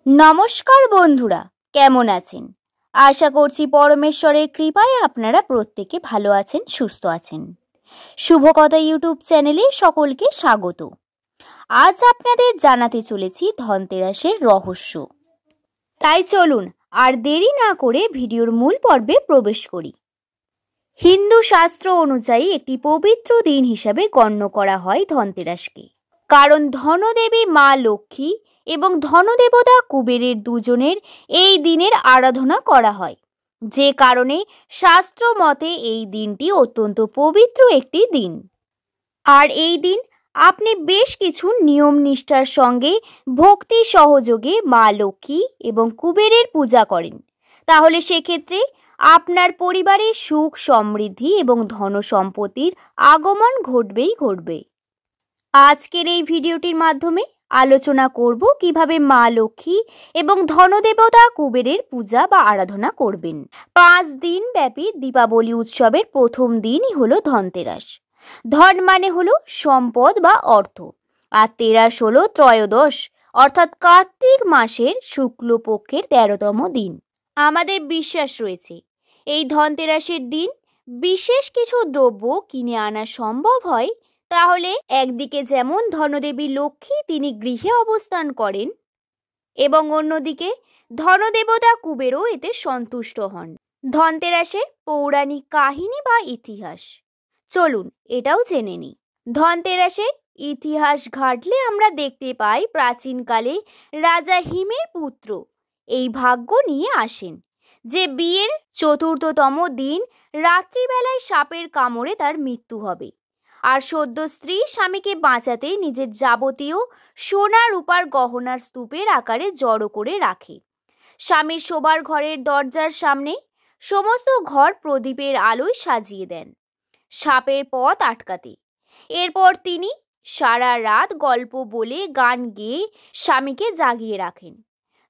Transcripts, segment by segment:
নমস্কার বন্ধুরা, কেমন আছেন? আশা করছি পরমেশ্বরের কৃপায় আপনারা প্রত্যেকে ভালো আছেন, সুস্থ আছেন। শুভকথা ইউটিউব চ্যানেলে সকলকে স্বাগত। আজ আপনাদের জানাতে চলেছি ধনতেরাসের রহস্য। তাই চলুন আর দেরি না করে ভিডিওর মূল পর্বে প্রবেশ করি। হিন্দু শাস্ত্র অনুযায়ী একটি পবিত্র দিন হিসাবে গণ্য করা হয় ধনতেরাসকে, কারণ ধনদেবী মা লক্ষ্মী এবং ধনদেবতা কুবেরের দুজনের এই দিনের আরাধনা করা হয়, যে কারণে শাস্ত্র মতে এই দিনটি অত্যন্ত পবিত্র একটি দিন। আর এই দিন আপনি বেশ কিছু নিয়ম নিষ্ঠার সঙ্গে ভক্তি সহযোগে মা লক্ষ্মী এবং কুবেরের পূজা করেন, তাহলে সেক্ষেত্রে আপনার পরিবারে সুখ সমৃদ্ধি এবং ধন সম্পত্তির আগমন ঘটবে। আজকের এই ভিডিওটির মাধ্যমে আলোচনা করব কিভাবে মা লক্ষ্মী এবং ধনদেবতা কুবেরের পূজা বা আরাধনা করবেন। 5 দিন ব্যাপী দীপাবলি উৎসবের প্রথম দিনই হলো ধনতেরাস। ধন মানে হলো সম্পদ বা অর্থ, আর তেরাস হলো ত্রয়োদশ, অর্থাৎ কার্তিক মাসের শুক্লপক্ষের 13তম দিন। আমাদের বিশ্বাস রয়েছে এই ধনতেরাসের দিন বিশেষ কিছু দ্রব্য কিনে আনা সম্ভব হয়। তাহলে একদিকে যেমন ধনদেবী লক্ষ্মী তিনি গৃহে অবস্থান করেন এবং অন্যদিকে ধনদেবতা কুবেরও এতে সন্তুষ্ট হন। ধনতেরাসের পৌরাণিক কাহিনী বা ইতিহাস চলুন এটাও জেনে নিই। ধনতেরাসের ইতিহাস ঘাটলে আমরা দেখতে পাই প্রাচীনকালে রাজা হিমের পুত্র এই ভাগ্য নিয়ে আসেন যে বিয়ের 4র্থতম দিন রাত্রিবেলায় সাপের কামড়ে তার মৃত্যু হবে, আর সদ্য স্ত্রী স্বামীকে বাঁচাতে নিজের যাবতীয় সোনা রূপার গহনার স্তূপের আকারে জড়ো করে রাখে। স্বামীর শোবার ঘরের দরজার সামনে সমস্ত ঘর প্রদীপের আলোয় সাজিয়ে দেন সাপের পথ আটকাতে। এরপর তিনি সারা রাত গল্প বলে গান গেয়ে স্বামীকে জাগিয়ে রাখেন।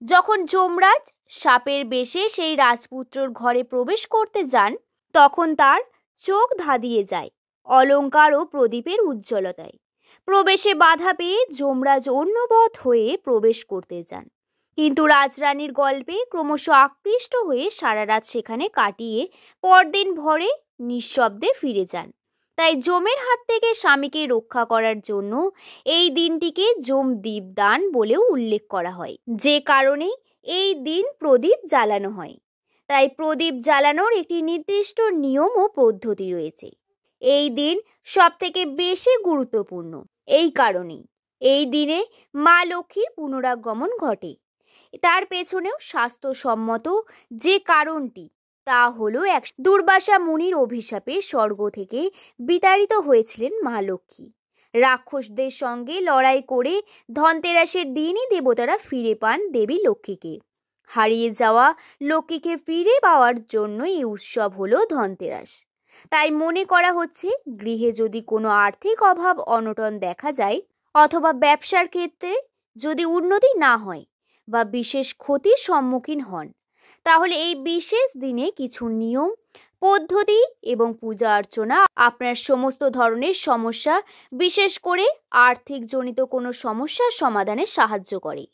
যখন যমরাজ সাপের বেশে সেই রাজপুত্রর ঘরে প্রবেশ করতে যান, তখন তার চোখ ধাঁধিয়ে যায় অলংকার ও প্রদীপের উজ্জ্বলতায়। প্রবেশে বাধা পেয়ে যমরাজ অন্যবৎ হয়ে প্রবেশ করতে যান, কিন্তু রাজরানীর গল্পে ক্রমশ আকৃষ্ট হয়ে সারা রাত সেখানে কাটিয়ে পরদিন ভোরে নিঃশব্দে ফিরে যান। তাই যমের হাত থেকে স্বামীকে রক্ষা করার জন্য এই দিনটিকে যম দীপদান বলেও উল্লেখ করা হয়, যে কারণে এই দিন প্রদীপ জ্বালানো হয়। তাই প্রদীপ জ্বালানোর একটি নির্দিষ্ট নিয়ম ও পদ্ধতি রয়েছে। এই দিন সব থেকে বেশি গুরুত্বপূর্ণ এই কারণেই এই দিনে মা লক্ষ্মীর পুনরাগমন ঘটে। তার পেছনেও স্বাস্থ্যসম্মত যে কারণটি, তা হলো এক দুর্বাসা মুনির অভিশাপে স্বর্গ থেকে বিতাড়িত হয়েছিলেন মা লক্ষ্মী। রাক্ষসদের সঙ্গে লড়াই করে ধনতেরাসের দিনই দেবতারা ফিরে পান দেবী লক্ষ্মীকে। হারিয়ে যাওয়া লক্ষ্মীকে ফিরে পাওয়ার জন্য এই উৎসব হলো ধনতেরাস। তাই মনে করা হচ্ছে গৃহে যদি কোনো আর্থিক অভাব অনটন দেখা যায়, অথবা ব্যবসার ক্ষেত্রে যদি উন্নতি না হয় বা বিশেষ ক্ষতির সম্মুখীন হন, তাহলে এই বিশেষ দিনে কিছু নিয়ম পদ্ধতি এবং পূজা অর্চনা আপনার সমস্ত ধরনের সমস্যা, বিশেষ করে আর্থিক জনিত কোনো সমস্যার সমাধানে সাহায্য করে।